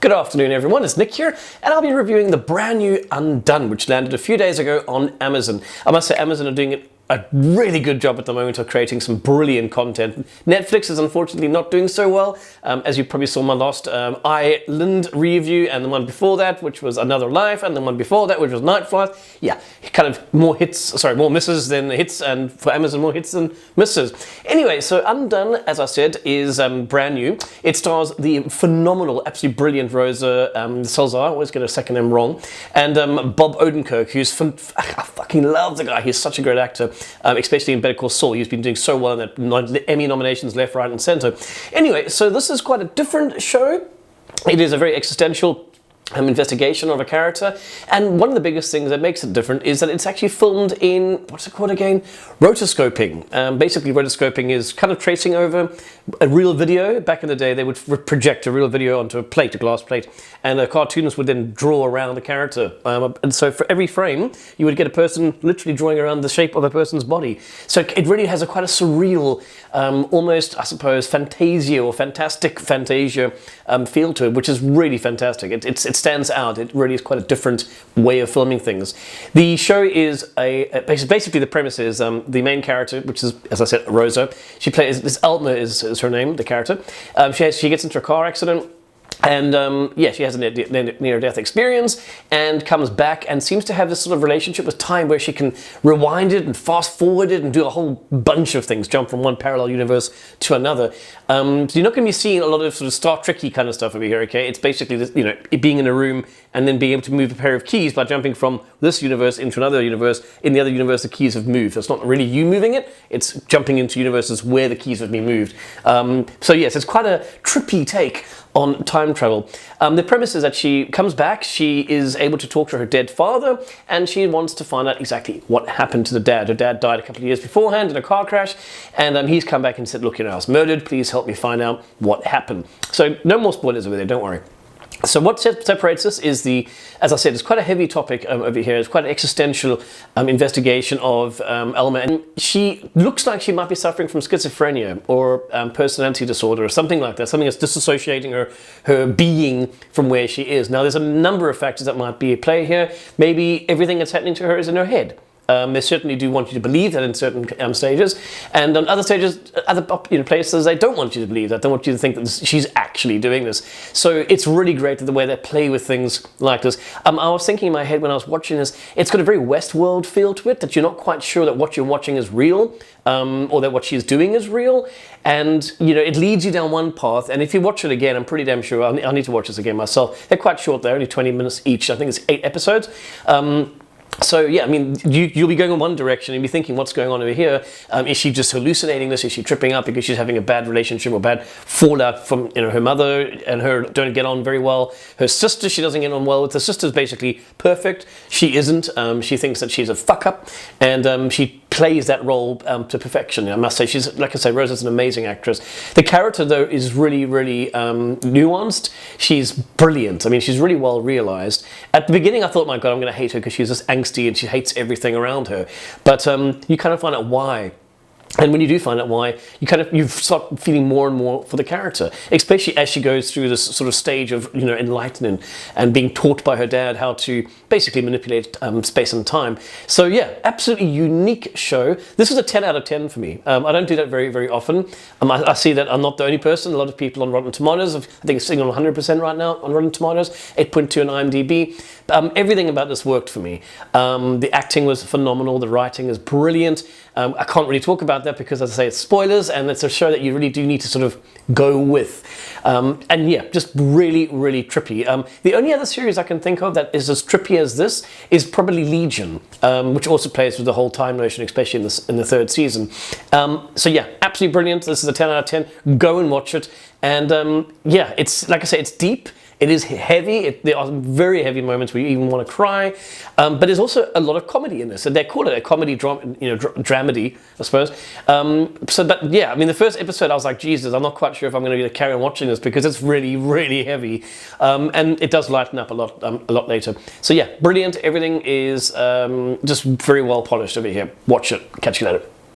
Good afternoon everyone, it's Nick here, and I'll be reviewing the brand new Undone, which landed a few days ago on Amazon. I must say Amazon are doing a really good job at the moment of creating some brilliant content. Netflix is unfortunately not doing so well, as you probably saw my last Island review, and the one before that, which was Another Life, and the one before that, which was Night Flight. Yeah, kind of more misses than hits, and for Amazon more hits than misses. Anyway, so Undone, as I said, is brand new. It stars the phenomenal, absolutely brilliant Rosa Salazar, I always get her second name wrong, and Bob Odenkirk, who's I fucking love the guy. He's such a great actor. Especially in Better Call Saul. He's been doing so well in that Emmy nominations left, right and centre. Anyway, so this is quite a different show. It is a very existential investigation of a character, and one of the biggest things that makes it different is that it's actually filmed in, what's it called again? Rotoscoping. Basically rotoscoping is kind of tracing over a real video. Back in the day they would project a real video onto a plate, a glass plate, and the cartoonists would then draw around the character, and so for every frame you would get a person literally drawing around the shape of a person's body. So it really has quite a surreal, almost I suppose fantasia or fantastic fantasia feel to it, which is really fantastic. It stands out. It really is quite a different way of filming things. The show is basically the premise is the main character, which is, as I said, Rosa. She plays this Alma is her name, the character. She gets into a car accident. And yeah, she has a near-death experience and comes back and seems to have this sort of relationship with time where she can rewind it and fast forward it and do a whole bunch of things, jump from one parallel universe to another. So you're not going to be seeing a lot of sort of Star Trek-y kind of stuff over here, okay? It's basically this, you know, it being in a room and then being able to move a pair of keys by jumping from this universe into another universe. In the other universe, the keys have moved. So it's not really you moving it, it's jumping into universes where the keys have been moved. So yes, it's quite a trippy take on time travel. The premise is that she comes back, she is able to talk to her dead father, and she wants to find out exactly what happened to the dad. Her dad died a couple of years beforehand in a car crash, and he's come back and said, look, you know, I was murdered, please help me find out what happened. So no more spoilers over there, don't worry. So what separates us is as I said, it's quite a heavy topic over here. It's quite an existential investigation of Alma, and she looks like she might be suffering from schizophrenia or personality disorder or something like that, something that's disassociating her being from where she is. Now, there's a number of factors that might be at play here. Maybe everything that's happening to her is in her head. They certainly do want you to believe that in certain stages, and on other stages, other places, they don't want you to believe that. They want you to think that she's actually doing this. So it's really great the way they play with things like this. I was thinking in my head when I was watching this, it's got a very Westworld feel to it, that you're not quite sure that what you're watching is real, or that what she's doing is real. And you know, it leads you down one path, and if you watch it again, I'm pretty damn sure, I need to watch this again myself. They're quite short, they're only 20 minutes each. I think it's 8 episodes. So yeah, I mean, you'll be going in one direction and be thinking, what's going on over here? Is she just hallucinating this? Is she tripping up because she's having a bad relationship or bad fallout from, you know, her mother and her don't get on very well? Her sister, she doesn't get on well with. Her sister's basically perfect. She isn't. She thinks that she's a fuck up, and she plays that role to perfection. I must say, she's, like I say, Rosa's an amazing actress. The character though is really, really nuanced. She's brilliant. I mean, she's really well realized. At the beginning, I thought, my God, I'm going to hate her because she's this angsty and she hates everything around her. But you kind of find out why. And when you do find out why, you start feeling more and more for the character, especially as she goes through this sort of stage of, you know, enlightening and being taught by her dad how to basically manipulate space and time. So yeah, absolutely unique show. This is a 10 out of 10 for me. I don't do that very, very often. I see that I'm not the only person. A lot of people on Rotten Tomatoes, I think it's sitting on 100% right now on Rotten Tomatoes, 8.2 on IMDb. Everything about this worked for me. The acting was phenomenal. The writing is brilliant. I can't really talk about that because, as I say, it's spoilers, and it's a show that you really do need to sort of go with. And yeah, just really, really trippy. The only other series I can think of that is as trippy as this is probably Legion, which also plays with the whole time notion, especially in the 3rd season. So yeah, absolutely brilliant. This is a 10 out of 10. Go and watch it. And yeah, it's, like I say, it's deep. It is heavy. There are very heavy moments where you even want to cry, but there's also a lot of comedy in this, and they call it a comedy dramedy, I suppose. So that, yeah, I mean, the first episode, I was like, Jesus, I'm not quite sure if I'm going to be able to carry on watching this because it's really, really heavy, and it does lighten up a lot later. So yeah, brilliant. Everything is just very well polished over here. Watch it. Catch you later.